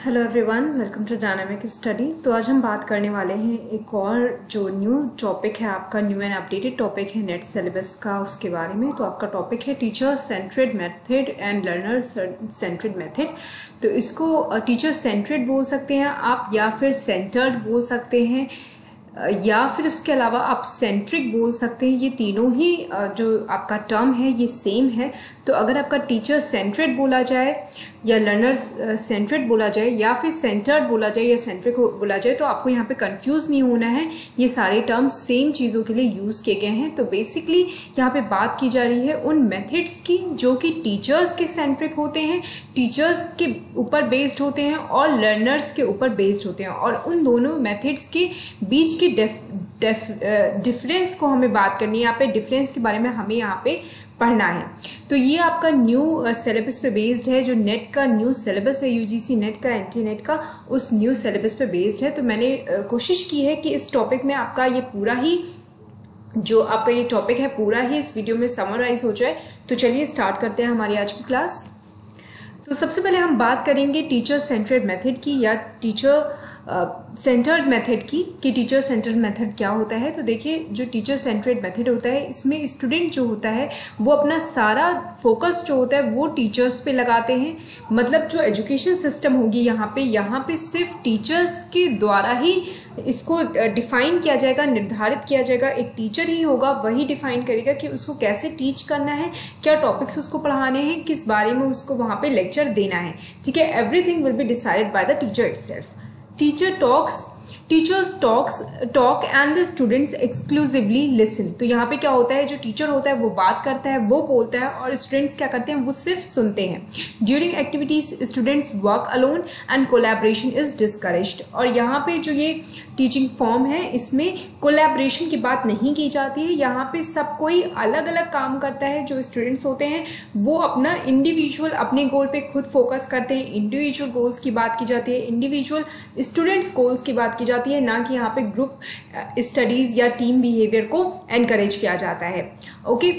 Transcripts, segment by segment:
Hello everyone, welcome to dynamic study. तो आज हम बात करने वाले हैं एक और जो न्यू टॉपिक है, आपका न्यू एंड अपडेटेड टॉपिक है नेट सिलेबस का, उसके बारे में। तो आपका टॉपिक है teacher centred method and learner centred method. तो इसको टीचर सेंट्रेड बोल सकते हैं आप, या फिर सेंटर्ड बोल सकते हैं, या फिर उसके अलावा आप सेंट्रिक बोल सकते हैं। ये तीनों ही जो आपका टर्म है ये सेम है। तो अगर आपका टीचर सेंट्रेड बोला जाए या लर्नर सेंट्रेड बोला जाए या फिर सेंटर्ड बोला जाए या सेंट्रिक बोला जाए, तो आपको यहाँ पे कंफ्यूज नहीं होना है। ये सारे टर्म्स सेम चीज़ों के लिए यूज़ किए गए हैं। तो बेसिकली यहाँ पे बात की जा रही है उन मेथड्स की जो कि टीचर्स के सेंट्रिक होते हैं, टीचर्स के ऊपर बेस्ड होते हैं और लर्नर्स के ऊपर बेस्ड होते हैं, और उन दोनों मेथड्स के बीच के डिफरेंस को हमें बात करनी है। यहाँ पे डिफरेंस के बारे में हमें यहाँ पे पढ़ना है। तो ये आपका न्यू सिलेबस पे बेस्ड है, जो नेट का न्यू सिलेबस है, यूजीसी नेट का, एंटी नेट का, उस न्यू सिलेबस पे बेस्ड है। तो मैंने कोशिश की है कि इस टॉपिक में आपका ये पूरा ही जो आपका ये टॉपिक है पूरा ही इस वीडियो में समराइज हो जाए। तो चलिए स्टार्ट करते हैं हमारी आज की क्लास। तो सबसे पहले हम बात करेंगे टीचर सेंट्रेड मेथड की या टीचर सेंटर्ड मेथड की, कि टीचर सेंटर्ड मेथड क्या होता है। तो देखिए, जो टीचर सेंट्रेड मेथड होता है इसमें स्टूडेंट जो होता है वो अपना सारा फोकस जो होता है वो टीचर्स पे लगाते हैं। मतलब जो एजुकेशन सिस्टम होगी यहाँ पे सिर्फ टीचर्स के द्वारा ही इसको डिफाइन किया जाएगा, निर्धारित किया जाएगा। एक टीचर ही होगा, वही डिफाइन करेगा कि उसको कैसे टीच करना है, क्या टॉपिक्स उसको पढ़ाने हैं, किस बारे में उसको वहाँ पे लेक्चर देना है। ठीक है, everything will be decided by the teacher itself. Teachers talk and the students exclusively listen। तो यहाँ पे क्या होता है, जो टीचर होता है वो बात करता है, वो बोलता है, और स्टूडेंट्स क्या करते हैं, वो सिर्फ सुनते हैं। During activities students work alone and collaboration is discouraged. और यहाँ पे जो ये टीचिंग फॉर्म है इसमें कोलैबोरेशन की बात नहीं की जाती है। यहाँ पे सब कोई अलग अलग काम करता है। जो स्टूडेंट्स होते हैं वो अपना इंडिविजुअल अपने गोल पे खुद फोकस करते हैं। इंडिविजुअल गोल्स की बात की जाती है, इंडिविजुअल स्टूडेंट्स गोल्स की बात की जाती है, ना कि यहाँ पे ग्रुप स्टडीज या टीम बिहेवियर को एनकरेज किया जाता है। ओके,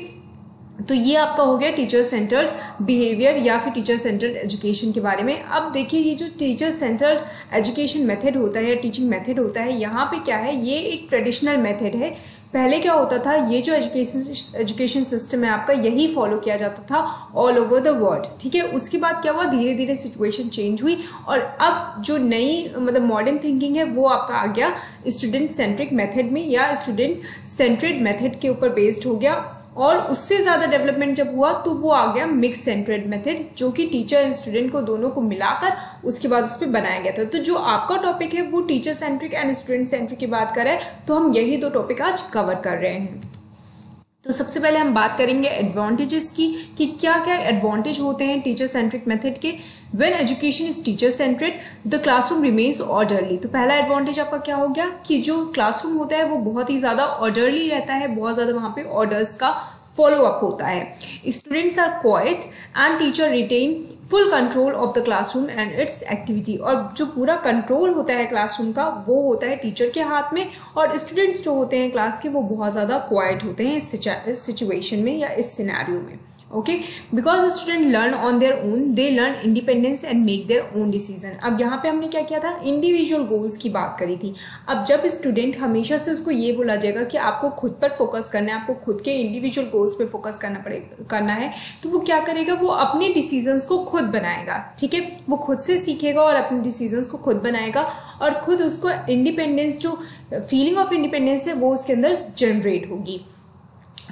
तो ये आपका हो गया टीचर सेंटर्ड बिहेवियर या फिर टीचर सेंटर्ड एजुकेशन के बारे में। अब देखिए, ये जो टीचर सेंटर्ड एजुकेशन मेथड होता है या टीचिंग मेथड होता है, यहाँ पे क्या है, ये एक ट्रेडिशनल मेथड है। पहले क्या होता था, ये जो एजुकेशन सिस्टम है आपका, यही फॉलो किया जाता था ऑल ओवर द वर्ल्ड। ठीक है, उसके बाद क्या हुआ, धीरे धीरे सिचुएशन चेंज हुई और अब जो नई मतलब मॉडर्न थिंकिंग है वो आपका आ गया स्टूडेंट सेंट्रिक मेथड में या स्टूडेंट सेंट्रेड मेथड के ऊपर बेस्ड हो गया। और उससे ज़्यादा डेवलपमेंट जब हुआ तो वो आ गया मिक्स सेंट्रेड मेथड, जो कि टीचर एंड स्टूडेंट को दोनों को मिलाकर उसके बाद उस पर बनाया गया था। तो जो आपका टॉपिक है वो teacher centric and student centric की बात कर रहे हैं। तो हम यही दो टॉपिक आज कवर कर रहे हैं। तो सबसे पहले हम बात करेंगे एडवांटेजेस की, कि क्या क्या एडवांटेज होते हैं टीचर सेंट्रिक मेथड के। When education is teacher centred the classroom remains orderly. तो पहला एडवांटेज आपका क्या हो गया, कि जो क्लासरूम होता है वो बहुत ही ज़्यादा ऑर्डरली रहता है, बहुत ज़्यादा वहाँ पे ऑर्डर्स का फॉलो अप होता है। Students are quite and teacher retain full control of the classroom and its activity. और जो पूरा कंट्रोल होता है क्लासरूम का वो होता है टीचर के हाथ में, और स्टूडेंट्स जो होते हैं क्लास के वो बहुत ज़्यादा क्वाइट होते हैं इस सिचुएशन में या इस सिनेरियो में। Okay, because student learn on their own, they learn independence and make their own decision. अब यहाँ पे हमने क्या किया था, इंडिविजुअल गोल्स की बात करी थी। अब जब स्टूडेंट, हमेशा से उसको ये बोला जाएगा कि आपको खुद पर फोकस करना है, आपको खुद के इंडिविजुअल गोल्स पे फोकस करना है, तो वो क्या करेगा, वो अपने डिसीजंस को खुद बनाएगा। ठीक है, वो खुद से सीखेगा और अपने डिसीजंस को खुद बनाएगा, और खुद उसको इंडिपेंडेंस, जो फीलिंग ऑफ इंडिपेंडेंस है वो उसके अंदर जनरेट होगी।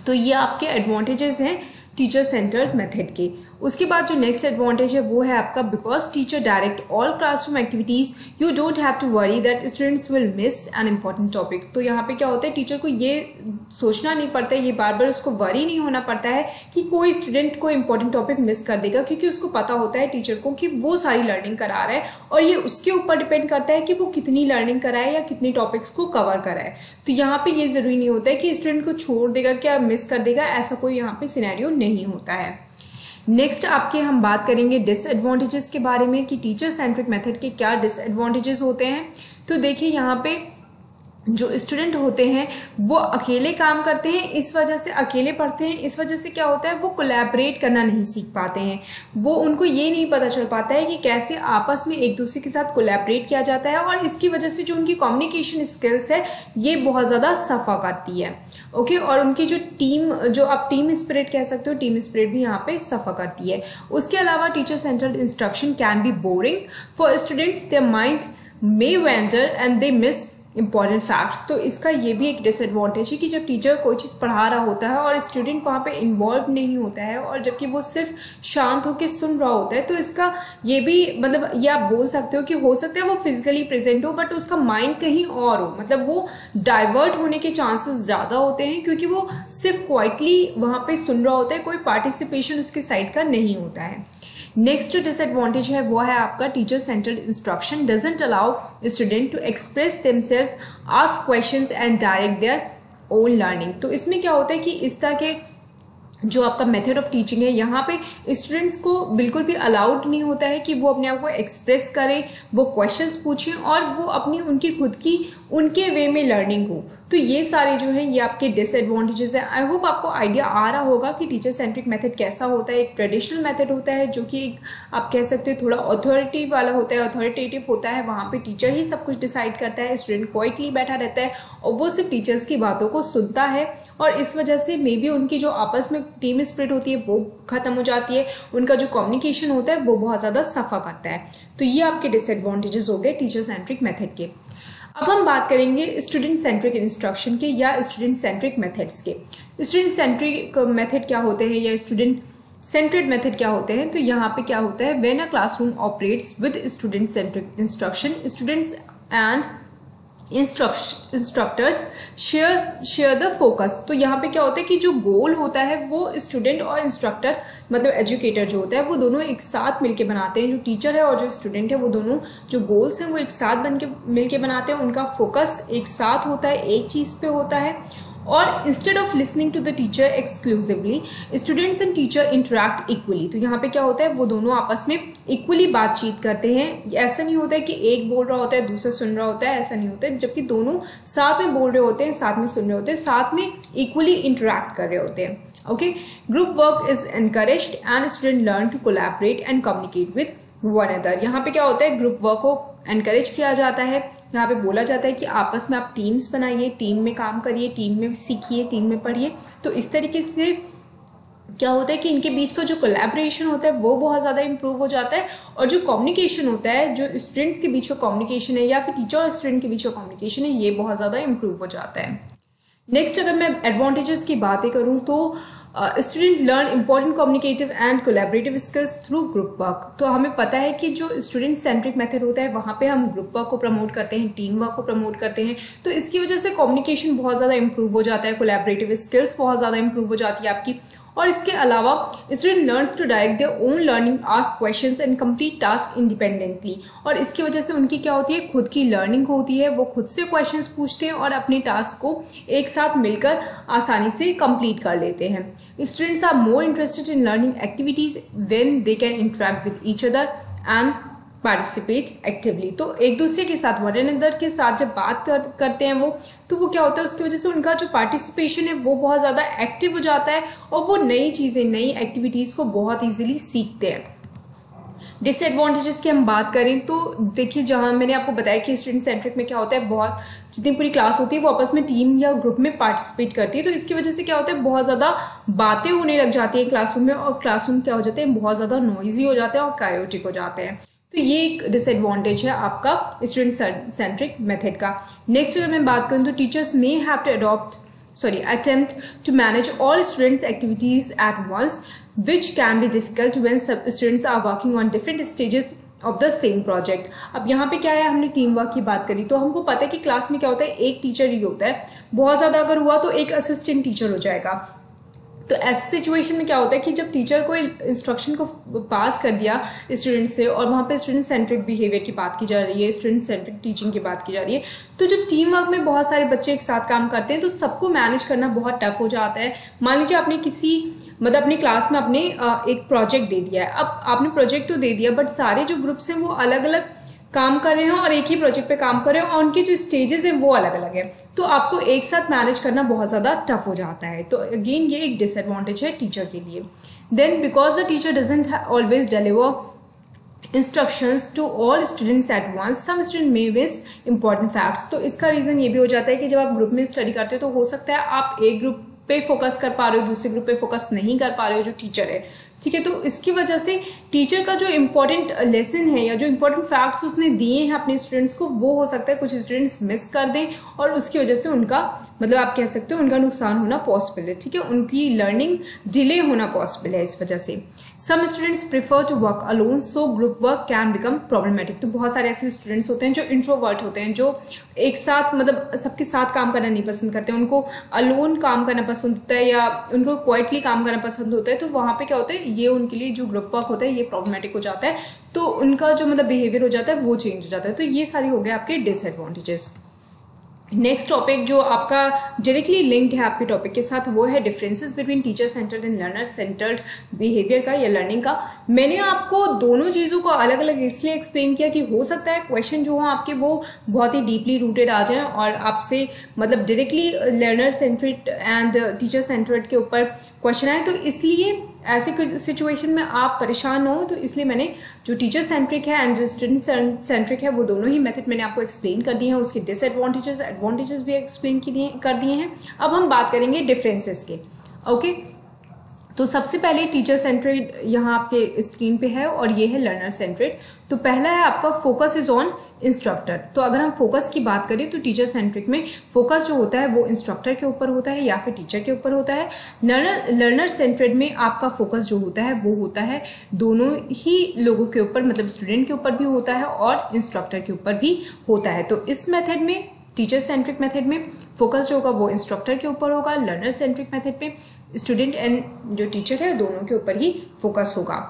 तो ये आपके एडवांटेजेस हैं टीचर सेंटर्ड मेथड के। उसके बाद जो नेक्स्ट एडवांटेज है वो है आपका, because teacher direct all classroom activities you don't have to worry that students will miss an important topic. तो यहाँ पे क्या होता है, टीचर को ये सोचना नहीं पड़ता है, ये बार बार उसको वरी नहीं होना पड़ता है कि कोई स्टूडेंट को इम्पॉर्टेंट टॉपिक मिस कर देगा, क्योंकि उसको पता होता है टीचर को कि वो सारी लर्निंग करा रहा है, और ये उसके ऊपर डिपेंड करता है कि वो कितनी लर्निंग कराए या कितनी टॉपिक्स को कवर कराए। तो यहाँ पे ये जरूरी नहीं होता है कि स्टूडेंट को छोड़ देगा, क्या मिस कर देगा, ऐसा कोई यहाँ पे सिनेरियो नहीं होता है। नेक्स्ट आपके हम बात करेंगे डिसएडवांटेजेस के बारे में, कि टीचर सेंट्रिक मेथड के क्या डिसएडवांटेजेस होते हैं। तो देखिए, यहाँ पे जो स्टूडेंट होते हैं वो अकेले काम करते हैं, इस वजह से अकेले पढ़ते हैं, इस वजह से क्या होता है वो कोलैबोरेट करना नहीं सीख पाते हैं, वो उनको ये नहीं पता चल पाता है कि कैसे आपस में एक दूसरे के साथ कोलैबोरेट किया जाता है, और इसकी वजह से जो उनकी कम्युनिकेशन स्किल्स है ये बहुत ज़्यादा सफ़ा करती है। ओके, और उनकी जो आप टीम स्पिरिट कह सकते हो, टीम स्पिरिट भी यहाँ पे सफ़ा करती है। उसके अलावा teacher centred instruction can be boring for students, their mind may vendor and they miss important facts. तो इसका ये भी एक डिसएडवांटेज है कि जब टीचर कोई चीज़ पढ़ा रहा होता है और स्टूडेंट वहाँ पे इन्वॉल्व नहीं होता है, और जबकि वो सिर्फ शांत होकर सुन रहा होता है, तो इसका ये भी मतलब ये आप बोल सकते हो कि हो सकता है वो फिजिकली प्रेजेंट हो बट उसका माइंड कहीं और हो, मतलब वो डाइवर्ट होने के चांसेस ज़्यादा होते हैं क्योंकि वो सिर्फ क्वाइटली वहाँ पर सुन रहा होता है, कोई पार्टिसिपेशन उसके साइड का नहीं होता है। नेक्स्ट जो डिसएडवांटेज है वो है आपका teacher centred instruction doesn't allow student to express themself, ask questions and direct their own learning. तो इसमें क्या होता है कि इस तरह के जो आपका मेथड ऑफ टीचिंग है यहाँ पे स्टूडेंट्स को बिल्कुल भी अलाउड नहीं होता है कि वो अपने आप को एक्सप्रेस करें, वो क्वेश्चंस पूछें और वो अपनी उनकी खुद की उनके वे में लर्निंग हो। तो ये सारे जो हैं ये आपके डिसएडवांटेजेस हैं। आई होप आपको आइडिया आ रहा होगा कि टीचर सेंट्रिक मेथड कैसा होता है। एक ट्रेडिशनल मेथड होता है जो कि आप कह सकते हो थोड़ा अथॉरिटी वाला होता है, अथॉरिटेटिव होता है, वहाँ पे टीचर ही सब कुछ डिसाइड करता है, स्टूडेंट क्वाइटली बैठा रहता है और वो सिर्फ टीचर्स की बातों को सुनता है, और इस वजह से मे बी उनकी जो आपस में टीम स्पिरिट होती है वो खत्म हो जाती है, उनका जो कम्युनिकेशन होता है वो बहुत ज़्यादा सफ़ा करता है। तो ये आपके डिसएडवांटेजेस हो गए टीचर सेंट्रिक मेथड के। अब हम बात करेंगे स्टूडेंट सेंट्रिक इंस्ट्रक्शन के या स्टूडेंट सेंट्रिक मेथड्स के। स्टूडेंट सेंट्रिक मेथड क्या होते हैं या स्टूडेंट सेंट्रेड मेथड क्या होते हैं? तो यहाँ पे क्या होता है, when a classroom operates with student centric instruction, students and instructors share the focus. तो यहाँ पे क्या होता है कि जो गोल होता है वो स्टूडेंट और इंस्ट्रक्टर मतलब एजुकेटर जो होता है वो दोनों एक साथ मिलके बनाते हैं। जो टीचर है और जो स्टूडेंट है वो दोनों जो गोल्स हैं वो एक साथ मिलके बनाते हैं, उनका फोकस एक साथ होता है, एक चीज़ पे होता है। और instead of listening to the teacher exclusively, students and teacher interact equally. तो यहाँ पे क्या होता है वो दोनों आपस में इक्वली बातचीत करते हैं। ऐसा नहीं होता है कि एक बोल रहा होता है दूसरा सुन रहा होता है, ऐसा नहीं होता है, जबकि दोनों साथ में बोल रहे होते हैं, साथ में सुन रहे होते हैं, साथ में इक्वली इंटरेक्ट कर रहे होते हैं। Okay, group work is encouraged and student learn to collaborate and communicate with one other. यहाँ पे क्या होता है, ग्रुप वर्क को एनकरेज किया जाता है। यहाँ पे बोला जाता है कि आपस में आप टीम्स बनाइए, टीम में काम करिए, टीम में सीखिए, टीम में पढ़िए। तो इस तरीके से क्या होता है कि इनके बीच का जो कोलैबोरेशन होता है वो बहुत ज़्यादा इंप्रूव हो जाता है, और जो कम्युनिकेशन होता है, जो स्टूडेंट्स के बीच का कम्युनिकेशन है या फिर टीचर और स्टूडेंट के बीच का कम्युनिकेशन है, ये बहुत ज़्यादा इंप्रूव हो जाता है। नेक्स्ट अगर मैं एडवांटेजेस की बातें करूँ तो student learn important communicative and collaborative skills through group work. तो हमें पता है कि जो स्टूडेंट सेंट्रिक मेथड होता है वहाँ पे हम ग्रुप वर्क को प्रमोट करते हैं, टीम वर्क को प्रमोट करते हैं। तो इसकी वजह से कम्युनिकेशन बहुत ज़्यादा इंप्रूव हो जाता है, कोलैबोरेटिव स्किल्स बहुत ज़्यादा इंप्रूव हो जाती है आपकी। और इसके अलावा student learns to direct their own learning, ask questions and complete task independently. और इसकी वजह से उनकी क्या होती है, खुद की लर्निंग होती है, वो खुद से क्वेश्चंस पूछते हैं और अपने टास्क को एक साथ मिलकर आसानी से कंप्लीट कर लेते हैं। Students are more interested in learning activities when they can interact with each other and participate actively. तो एक दूसरे के साथ वन अनदर के साथ जब बात करते हैं वो क्या होता है, उसकी वजह से उनका जो पार्टिसिपेशन है वो बहुत ज़्यादा एक्टिव हो जाता है और वो नई चीज़ें, नई एक्टिविटीज़ को बहुत ईजिली सीखते हैं। डिसएडवांटेजेस की हम बात करें तो देखिए, जहाँ मैंने आपको बताया कि स्टूडेंट सेंट्रिक में क्या होता है, बहुत जितनी पूरी क्लास होती है वो आपस में टीम या ग्रुप में पार्टिसिपेट करती है। तो इसकी वजह से क्या होता है, बहुत ज़्यादा बातें होने लग जाती है क्लासरूम में, और क्लासरूम क्या हो जाते हैं, बहुत ज़्यादा नॉइजी हो जाते हैं और कायोटिक हो जाते हैं। तो ये एक डिसएडवांटेज है आपका स्टूडेंट सेंट्रिक मेथड का। नेक्स्ट अगर मैं बात करूँ तो teachers may have to attempt to manage all students' activities at once, which can be difficult when students are working on different stages of the same project। अब यहाँ पे क्या है, हमने टीम वर्क की बात करी तो हमको पता है कि क्लास में क्या होता है, एक टीचर ही होता है, बहुत ज़्यादा अगर हुआ तो एक असिस्टेंट टीचर हो जाएगा। तो ऐसी सिचुएशन में क्या होता है कि जब टीचर को इंस्ट्रक्शन को पास कर दिया स्टूडेंट से और वहाँ पे स्टूडेंट सेंट्रिक बिहेवियर की बात की जा रही है, स्टूडेंट सेंट्रिक टीचिंग की बात की जा रही है, तो जब टीम वर्क में बहुत सारे बच्चे एक साथ काम करते हैं तो सबको मैनेज करना बहुत टफ हो जाता है। मान लीजिए आपने अपनी क्लास में आपने एक प्रोजेक्ट दे दिया है। अब आपने प्रोजेक्ट तो दे दिया बट सारे जो ग्रुप्स हैं वो अलग अलग काम कर रहे हैं और एक ही प्रोजेक्ट पे काम कर रहे हैं और उनके जो स्टेजेस हैं वो अलग अलग है, तो आपको एक साथ मैनेज करना बहुत ज़्यादा टफ हो जाता है। तो अगेन ये एक डिसएडवांटेज है टीचर के लिए। Then because the teacher doesn't always deliver instructions to all students at once, some student may miss important facts. तो इसका रीज़न ये भी हो जाता है कि जब आप ग्रुप में स्टडी करते हो तो हो सकता है आप एक ग्रुप पे फोकस कर पा रहे हो, दूसरे ग्रुप पे फोकस नहीं कर पा रहे हो जो टीचर है, ठीक है। तो इसकी वजह से टीचर का जो इम्पोर्टेंट लेसन है या जो इम्पोर्टेंट फैक्ट्स उसने दिए हैं अपने स्टूडेंट्स को, वो हो सकता है कुछ स्टूडेंट्स मिस कर दें और उसकी वजह से उनका मतलब आप कह सकते हो उनका नुकसान होना पॉसिबल है, ठीक है, उनकी लर्निंग डिले होना पॉसिबल है इस वजह से। Some students prefer to work alone, so group work can become problematic. तो बहुत सारे ऐसे स्टूडेंट्स होते हैं जो इंट्रोवर्ट होते हैं, जो एक साथ मतलब सबके साथ काम करना नहीं पसंद करते, उनको अलोन काम करना पसंद होता है या उनको क्वाइटली काम करना पसंद होता है। तो वहाँ पे क्या होता है, ये उनके लिए जो ग्रुप वर्क होता है ये प्रॉब्लमेटिक हो जाता है, तो उनका जो मतलब बिहेवियर हो जाता है वो चेंज हो जाता है। तो ये सारी हो गए आपके डिसएडवांटेजेस। नेक्स्ट टॉपिक जो आपका डायरेक्टली लिंक्ड है आपके टॉपिक के साथ वो है differences between teacher centred and learner centred behaviour का या लर्निंग का। मैंने आपको दोनों चीज़ों को अलग अलग इसलिए एक्सप्लेन किया कि हो सकता है क्वेश्चन जो हो आपके वो बहुत ही डीपली रूटेड आ जाएं और आपसे मतलब directly learner centric and teacher centred के ऊपर क्वेश्चन आए, तो इसलिए ऐसी सिचुएशन में आप परेशान हो, तो इसलिए मैंने जो टीचर सेंट्रिक है एंड जो स्टूडेंट सेंट्रिक है वो दोनों ही मेथड मैंने आपको एक्सप्लेन कर दिए हैं, उसके डिसएडवांटेजेस एडवांटेजेस भी एक्सप्लेन कर दिए हैं। अब हम बात करेंगे डिफरेंसेस के। ओके, तो सबसे पहले टीचर सेंट्रिक यहाँ आपके स्क्रीन पे है और ये है लर्नर सेंट्रिक। तो पहला है आपका फोकस इज ऑन इंस्ट्रक्टर। तो अगर हम फोकस की बात करें तो टीचर सेंट्रिक में फोकस जो होता है वो इंस्ट्रक्टर के ऊपर होता है या फिर टीचर के ऊपर होता है। लर्नर सेंट्रिक में आपका फोकस जो होता है वो होता है दोनों ही लोगों के ऊपर, मतलब स्टूडेंट के ऊपर भी होता है और इंस्ट्रक्टर के ऊपर भी होता है। तो इस मेथड में टीचर सेंट्रिक मेथड में फोकस जो होगा वो इंस्ट्रक्टर के ऊपर होगा, लर्नर सेंट्रिक मेथड में स्टूडेंट एंड जो टीचर है दोनों के ऊपर ही फोकस होगा।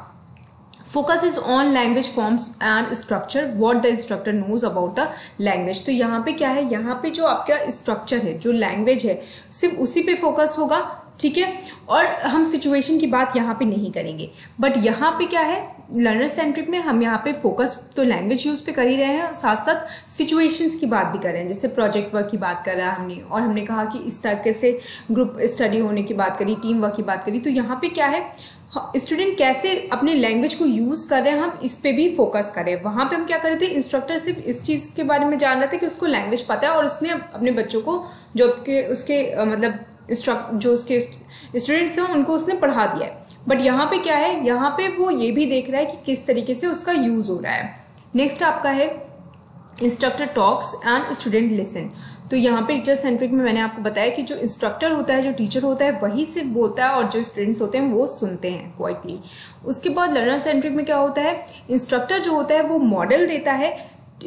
Focus is on language forms and structure what the instructor knows about the language. तो यहाँ पे क्या है, यहाँ पे जो आपका स्ट्रक्चर है जो लैंग्वेज है सिर्फ उसी पे फोकस होगा, ठीक है, और हम सिचुएशन की बात यहाँ पे नहीं करेंगे। बट यहाँ पे क्या है, लर्नर सेंट्रिक में हम यहाँ पे फोकस तो लैंग्वेज यूज पे कर ही रहे हैं और साथ साथ सिचुएशंस की बात भी कर रहे हैं, जैसे प्रोजेक्ट वर्क की बात कर रहा है हमने और हमने कहा कि इस तरीके से ग्रुप स्टडी होने की बात करी, टीम वर्क की बात करी। तो यहाँ पे क्या है, स्टूडेंट कैसे अपने लैंग्वेज को यूज़ कर रहे हैं हम इस पे भी फोकस करें। वहाँ पे हम क्या कर रहे थे, इंस्ट्रक्टर सिर्फ इस चीज़ के बारे में जान रहे थे कि उसको लैंग्वेज पता है और उसने अपने बच्चों को जो उसके मतलब जो उसके स्टूडेंट्स हैं उनको उसने पढ़ा दिया है। बट यहाँ पे क्या है, यहाँ पे वो ये भी देख रहा है कि किस तरीके से उसका यूज़ हो रहा है। नेक्स्ट आपका है instructor talks and student listen. तो यहाँ पे टीचर सेंट्रिक में मैंने आपको बताया कि जो इंस्ट्रक्टर होता है, जो टीचर होता है वही सिर्फ बोलता है और जो स्टूडेंट्स होते हैं वो सुनते हैं क्वाइटली। उसके बाद लर्नर सेंट्रिक में क्या होता है, इंस्ट्रक्टर जो होता है वो मॉडल देता है,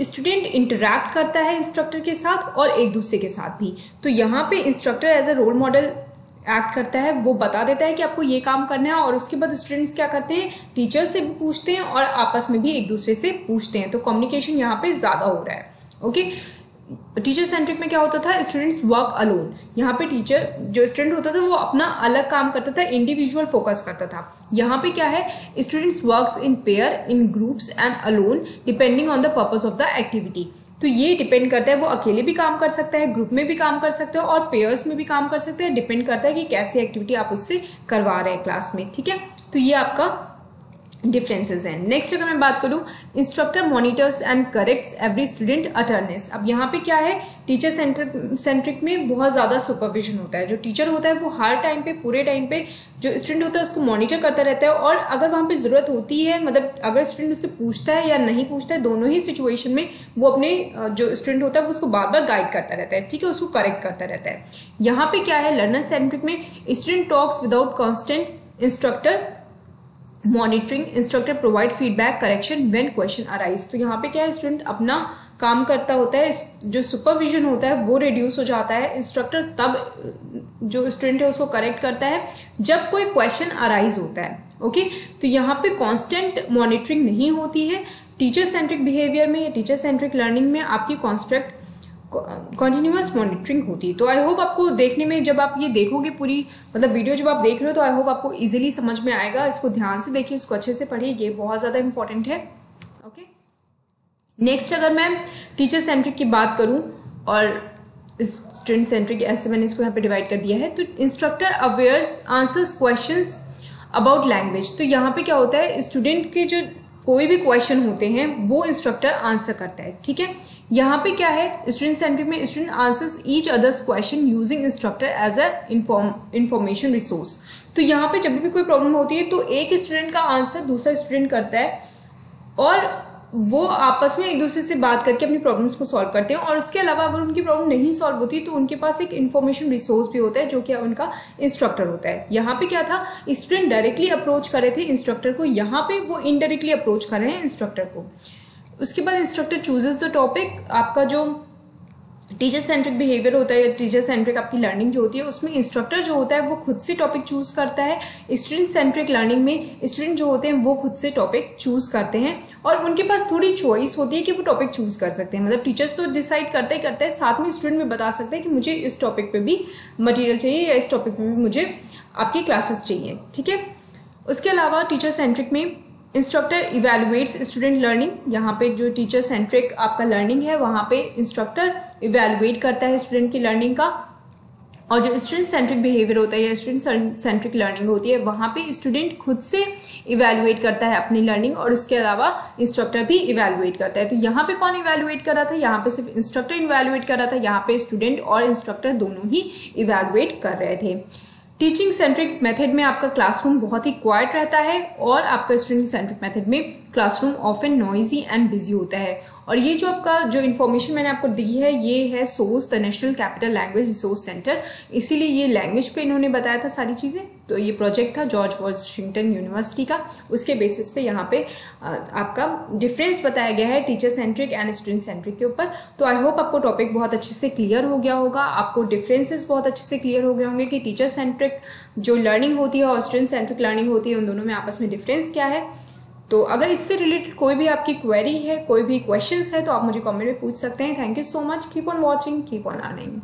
स्टूडेंट इंटरैक्ट करता है इंस्ट्रक्टर के साथ और एक दूसरे के साथ भी। तो यहाँ पे instructor as a role model एक्ट करता है, वो बता देता है कि आपको ये काम करना है और उसके बाद स्टूडेंट्स क्या करते हैं, टीचर से भी पूछते हैं और आपस में भी एक दूसरे से पूछते हैं। तो कम्युनिकेशन यहाँ पे ज़्यादा हो रहा है। ओके, टीचर सेंट्रिक में क्या होता था, स्टूडेंट्स वर्क अलोन। यहाँ पे टीचर जो स्टूडेंट होता था वो अपना अलग काम करता था, इंडिविजुअल फोकस करता था। यहाँ पे क्या है, students works in pair, in groups and alone depending on the purpose of the activity. तो ये डिपेंड करता है, वो अकेले भी काम कर सकता है, ग्रुप में भी काम कर सकते हो और पेयर्स में भी काम कर सकते हैं। डिपेंड करता है कि कैसी एक्टिविटी आप उससे करवा रहे हैं क्लास में, ठीक है। तो ये आपका डिफरेंसेस हैं। नेक्स्ट अगर मैं बात करूँ, instructor monitors and corrects every student attendance. अब यहाँ पे क्या है, टीचर सेंट्रिक में बहुत ज़्यादा सुपरविजन होता है। जो टीचर होता है वो हर टाइम पे, पूरे टाइम पे जो स्टूडेंट होता है उसको मॉनिटर करता रहता है और अगर वहाँ पे ज़रूरत होती है, मतलब अगर स्टूडेंट उससे पूछता है या नहीं पूछता है, दोनों ही सिचुएशन में वो अपने जो स्टूडेंट होता है वो उसको बार बार गाइड करता रहता है, ठीक है, उसको करेक्ट करता रहता है। यहाँ पे क्या है, लर्नर सेंट्रिक में student talks without constant instructor monitoring, instructor provide feedback correction when question arise. तो यहाँ पे क्या है, स्टूडेंट अपना काम करता होता है, जो सुपरविजन होता है वो रिड्यूस हो जाता है। इंस्ट्रक्टर तब जो स्टूडेंट है उसको करेक्ट करता है जब कोई क्वेश्चन अराइज होता है। ओके, तो यहाँ पे कांस्टेंट मॉनिटरिंग नहीं होती है। टीचर सेंट्रिक बिहेवियर में या टीचर सेंट्रिक लर्निंग में आपकी कॉन्टिन्यूअस मॉनिटरिंग होती। तो आई होप आपको देखने में, जब आप ये देखोगे पूरी मतलब वीडियो जब आप देख रहे हो, तो आई होप आपको इजीली समझ में आएगा। इसको ध्यान से देखिए, इसको अच्छे से पढ़िए, ये बहुत ज़्यादा इंपॉर्टेंट है। ओके, नेक्स्ट अगर मैं टीचर सेंट्रिक की बात करूं और स्टूडेंट सेंट्रिक, ऐसे मैंने इसको यहाँ पे डिवाइड कर दिया है, तो इंस्ट्रक्टर अवेयर्स आंसर्स क्वेश्चंस अबाउट लैंग्वेज। तो यहाँ पे क्या होता है, स्टूडेंट के जो कोई भी क्वेश्चन होते हैं वो इंस्ट्रक्टर आंसर करता है, ठीक है। यहाँ पे क्या है, स्टूडेंट सेंट्रिक में student answers each others question using instructor as a information resource. तो यहाँ पे जब भी कोई प्रॉब्लम होती है तो एक स्टूडेंट का आंसर दूसरा स्टूडेंट करता है और वो आपस में एक दूसरे से बात करके अपनी प्रॉब्लम्स को सॉल्व करते हैं। और उसके अलावा अगर उनकी प्रॉब्लम नहीं सॉल्व होती तो उनके पास एक इन्फॉर्मेशन रिसोर्स भी होता है जो कि उनका इंस्ट्रक्टर होता है। यहाँ पे क्या था, स्टूडेंट डायरेक्टली अप्रोच कर रहे थे इंस्ट्रक्टर को, यहाँ पे वो इनडायरेक्टली अप्रोच कर रहे हैं इंस्ट्रक्टर को। उसके बाद इंस्ट्रक्टर चूजेस द टॉपिक। आपका जो टीचर सेंट्रिक बिहेवियर होता है, टीचर सेंट्रिक आपकी लर्निंग जो होती है उसमें इंस्ट्रक्टर जो होता है वो खुद से टॉपिक चूज करता है। स्टूडेंट सेंट्रिक लर्निंग में स्टूडेंट जो होते हैं वो खुद से टॉपिक चूज करते हैं और उनके पास थोड़ी चॉइस होती है कि वो टॉपिक चूज कर सकते हैं। मतलब टीचर तो डिसाइड करते ही करते हैं, साथ में स्टूडेंट भी बता सकते हैं कि मुझे इस टॉपिक पे भी मटेरियल चाहिए या इस टॉपिक पे भी मुझे आपकी क्लासेस चाहिए, ठीक है। उसके अलावा टीचर सेंट्रिक में इंस्ट्रक्टर इवेलुएट्स स्टूडेंट लर्निंग। यहाँ पे जो टीचर सेंट्रिक आपका लर्निंग है वहाँ पे इंस्ट्रक्टर इवेलुएट करता है स्टूडेंट की लर्निंग का, और जो स्टूडेंट सेंट्रिक बिहेवियर होता है या स्टूडेंट सेंट्रिक लर्निंग होती है वहाँ पे स्टूडेंट खुद से इवेलुएट करता है अपनी लर्निंग और उसके अलावा इंस्ट्रक्टर भी इवेलुएट करता है। तो यहाँ पे कौन इवेलुएट कर रहा था, यहाँ पे सिर्फ इंस्ट्रक्टर इवेलुएट कर रहा था, यहाँ पे स्टूडेंट और इंस्ट्रक्टर दोनों ही इवेलुएट कर रहे थे। टीचिंग सेंट्रिक मेथड में आपका क्लासरूम बहुत ही क्वाइट रहता है और आपका स्टूडेंट सेंट्रिक मेथड में classroom often noisy and busy होता है। और ये जो आपका जो इन्फॉर्मेशन मैंने आपको दी है ये है source the national capital language resource centre, इसीलिए ये लैंग्वेज पे इन्होंने बताया था सारी चीज़ें। तो ये प्रोजेक्ट था जॉर्ज वॉशिंगटन यूनिवर्सिटी का, उसके बेसिस पे यहाँ पे आपका डिफरेंस बताया गया है teacher centric and student centric के ऊपर। तो आई होप आपको टॉपिक बहुत अच्छे से क्लियर हो गया होगा, आपको डिफरेंसेस बहुत अच्छे से क्लियर हो गए होंगे कि टीचर सेंट्रिक जो लर्निंग होती है और स्टूडेंट सेंट्रिक लर्निंग होती है उन दोनों में आपस में डिफरेंस क्या है। तो अगर इससे रिलेटेड कोई भी आपकी क्वेरी है, कोई भी क्वेश्चंस है तो आप मुझे कमेंट में पूछ सकते हैं। Thank you so much, keep on watching, keep on learning.